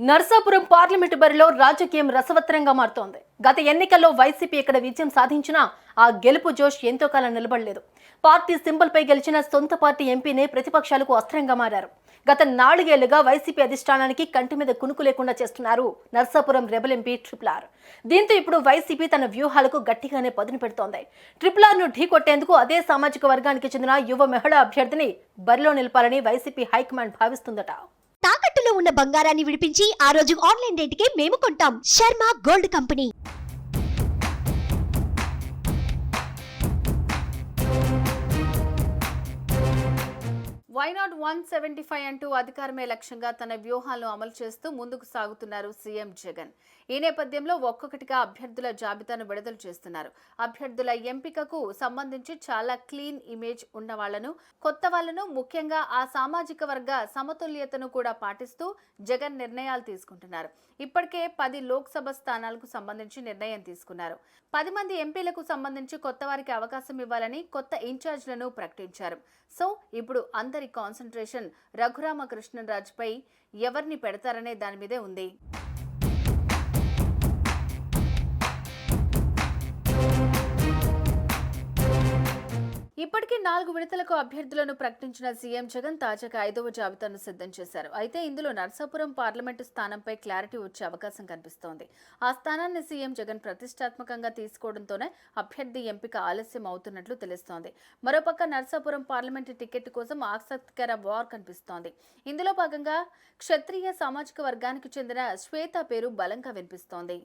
Narsapuram parliament బరిలో రాజకీయం రసవత్తరంగా మారుతోంది. గత ఎన్నికల్లో వైసీపీ ఇక్కడ విజయం సాధించినా ఆ గెలుపు జోష్ ఎంతో కాలం నిలబడలేదు. పార్టీ సింబల్ పై గెలిచిన సొంత పార్టీ ఎంపీనే ప్రతిపక్షాలకు అస్త్రంగా మారారు. గత 4 ఏళ్లుగా వైసీపీ అధిష్టానానికి కంటి మీద కునుకు లేకుండా చేస్తున్నారు నర్సాపురం రెబల్ ఎంపీ ట్రిపుల్. దీంతో ఇప్పుడు వైసీపీ తన వ్యూహాలకు గట్టిగానే పదును పెడుతోంది. ట్రిపుల్ ను ఢీకొట్టేందుకు అదే సామాజిక వర్గానికి చెందిన యువ మహిళా అభ్యర్థిని బరిలో నిలపాలని వైసీపీ హైకమాండ్ భావిస్తుందట. తాకట్టులో ఉన్న బంగారాన్ని విడిపించి ఆ రోజు ఆన్లైన్ రేటుకే మేము కొంటాం. Sharma gold company. వైనాట్ 175 అంటూ అధికారమే లక్ష్యంగా తన వ్యూహాలను అమలు చేస్తూ ముందుకు సాగుతున్నారు సీఎం జగన్. ఈ నేపథ్యంలో ఒక్కొక్కటిగా అభ్యర్థుల జాబితాను విడుదల చేస్తున్నారు. అభ్యర్థుల ఎంపికకు సంబంధించి చాలా క్లీన్ ఇమేజ్ ఉన్న వాళ్లను, కొత్త వాళ్లను, ముఖ్యంగా ఆ సామాజిక వర్గ సమతుల్యతను కూడా పాటిస్తూ జగన్ నిర్ణయాలు తీసుకుంటున్నారు. ఇప్పటికే 10 లోక్సభ స్థానాలకు సంబంధించి నిర్ణయం తీసుకున్నారు. 10 మంది ఎంపీలకు సంబంధించి కొత్త వారికి అవకాశం ఇవ్వాలని కొత్త ఇన్ఛార్జ్లను ప్రకటించారు. సో ఇప్పుడు అందరి కాన్సంట్రేషన్ రఘురామకృష్ణరాజుపై ఎవరిని పెడతారనే దాని మీదే ఉంది. ఇప్పటికే 4 విడతలకు అభ్యర్థులను ప్రకటించిన సీఎం జగన్ తాజాగా 5వ జాబితాను సిద్ధం చేశారు. అయితే ఇందులో నర్సాపురం పార్లమెంటు స్థానంపై క్లారిటీ వచ్చే అవకాశం కనిపిస్తోంది. ఆ స్థానాన్ని సీఎం జగన్ ప్రతిష్టాత్మకంగా తీసుకోవడంతోనే అభ్యర్థి ఎంపిక ఆలస్యం అవుతున్నట్లు తెలుస్తోంది. మరోపక్క నర్సాపురం పార్లమెంటు టికెట్ కోసం ఆసక్తికర వార్ కనిపిస్తోంది. ఇందులో భాగంగా క్షత్రియ సామాజిక వర్గానికి చెందిన శ్వేత పేరు బలంగా వినిపిస్తోంది.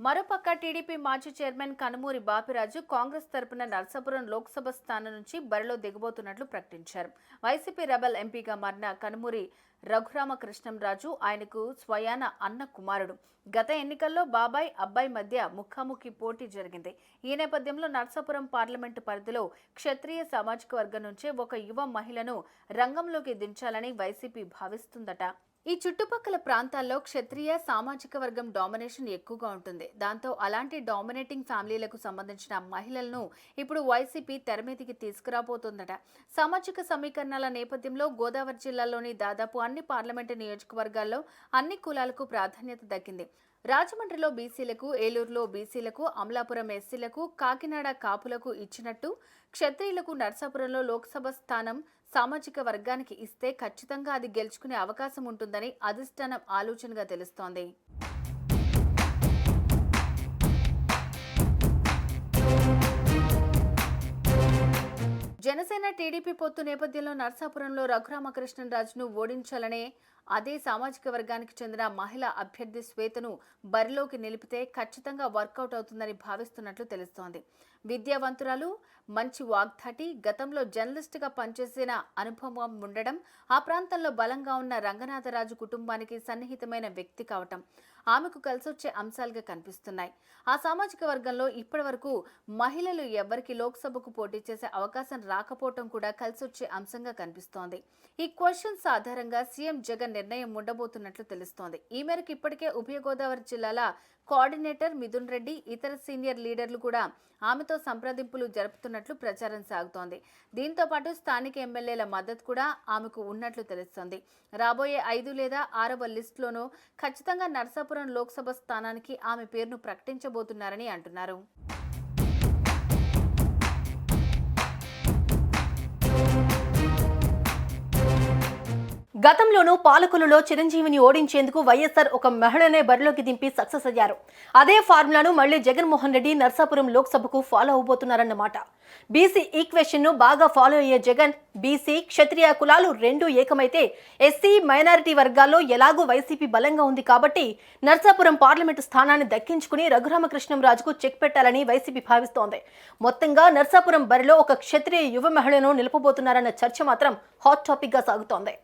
మరోపక్క టీడీపీ మాజీ చైర్మన్ కనుమూరి బాపిరాజు కాంగ్రెస్ తరపున నర్సాపురం లోక్సభ స్థానం నుంచి బరిలో దిగబోతున్నట్లు ప్రకటించారు. వైసీపీ రెబల్ ఎంపీగా మారిన కనుమూరి రఘురామకృష్ణరాజు ఆయనకు స్వయాన అన్న కుమారుడు. గత ఎన్నికల్లో బాబాయ్ అబ్బాయి మధ్య ముఖాముఖి పోటీ జరిగింది. ఈ నేపథ్యంలో నర్సాపురం పార్లమెంటు పరిధిలో క్షత్రియ సామాజిక వర్గం నుంచే ఒక యువ మహిళను రంగంలోకి దించాలని వైసీపీ భావిస్తుందట. ఈ చుట్టుపక్కల ప్రాంతాల్లో క్షత్రియ సామాజిక వర్గం డామినేషన్ ఎక్కువగా ఉంటుంది. దాంతో అలాంటి డామినేటింగ్ ఫ్యామిలీలకు సంబంధించిన మహిళలను ఇప్పుడు వైసీపీ తెరమీదికి తీసుకురాబోతోందట. సామాజిక సమీకరణాల నేపథ్యంలో గోదావరి జిల్లాలోని దాదాపు అన్ని పార్లమెంటు నియోజకవర్గాల్లో అన్ని కులాలకు ప్రాధాన్యత దక్కింది. రాజమండ్రిలో బీసీలకు, ఏలూరులో బీసీలకు, అమలాపురం ఎస్సీలకు, కాకినాడ కాపులకు ఇచ్చినట్టు క్షత్రియులకు నర్సాపురంలో లోక్సభ స్థానం సామాజిక వర్గానికి ఇస్తే ఖచ్చితంగా అది గెలుచుకునే అవకాశం ఉంటుందని అధిష్టానం ఆలోచనగా తెలుస్తోంది. జనసేన టీడీపీ పొత్తు నేపథ్యంలో నర్సాపురంలో రఘురామకృష్ణరాజును ఓడించాలనే అదే సామాజిక వర్గానికి చెందిన మహిళా అభ్యర్థి శ్వేతను బరిలోకి నిలిపితే ఖచ్చితంగా వర్కౌట్ అవుతుందని భావిస్తున్నట్లు తెలుస్తోంది. విద్యావంతురాలు, మంచి వాగ్దాటి, గతంలో జర్నలిస్టుగా పనిచేసిన అనుభవం ఉండడం, ఆ ప్రాంతంలో బలంగా ఉన్న రంగనాథరాజు కుటుంబానికి సన్నిహితమైన వ్యక్తి కావటం ఆమెకు కలిసొచ్చే అంశాలుగా కనిపిస్తున్నాయి. ఆ సామాజిక వర్గంలో ఇప్పటి వరకు మహిళలు ఎవ్వరికి లోక్సభకు పోటీ చేసే అవకాశం రాకపోవటం కూడా కలిసొచ్చే అంశంగా కనిపిస్తోంది. ఈ క్వశ్చన్స్ ఆధారంగా సీఎం జగన్ నిర్ణయం ఉండబోతున్నట్లు తెలుస్తోంది. ఈ మేరకు ఇప్పటికే ఉభయ గోదావరి జిల్లాల కోఆర్డినేటర్ మిథున్ రెడ్డి, ఇతర సీనియర్ లీడర్లు కూడా ఆమెతో సంప్రదింపులు జరుపుతున్నట్లు ప్రచారం సాగుతోంది. దీంతో పాటు స్థానిక ఎమ్మెల్యేల మద్దతు కూడా ఆమెకు ఉన్నట్లు తెలుస్తోంది. రాబోయే 5 లేదా 6వ లిస్టులోనూ ఖచ్చితంగా నర్సాపురం లోక్సభ స్థానానికి ఆమె పేరును ప్రకటించబోతున్నారని అంటున్నారు. గతంలోనూ పాలకులలో చిరంజీవిని ఓడించేందుకు వైఎస్ఆర్ ఒక మహిళనే బరిలోకి దింపి సక్సెస్ అయ్యారు. అదే ఫార్ములాను మళ్లీ జగన్మోహన్ రెడ్డి నర్సాపురం లోక్సభకు ఫాలో అవబోతున్నారన్నమాట. బీసీ ఈక్వేషన్ ను బాగా ఫాలో అయ్యే జగన్ బీసీ, క్షత్రియ కులాలు రెండూ ఏకమైతే ఎస్సీ, మైనారిటీ వర్గాల్లో ఎలాగూ వైసీపీ బలంగా ఉంది కాబట్టి నర్సాపురం పార్లమెంటు స్థానాన్ని దక్కించుకుని రఘురామకృష్ణరాజుకు చెక్ పెట్టాలని వైసీపీ భావిస్తోంది. మొత్తంగా నర్సాపురం బరిలో ఒక క్షత్రియ యువ మహిళను నిలపబోతున్నారన్న చర్చ మాత్రం హాట్ టాపిక్ గా సాగుతోంది.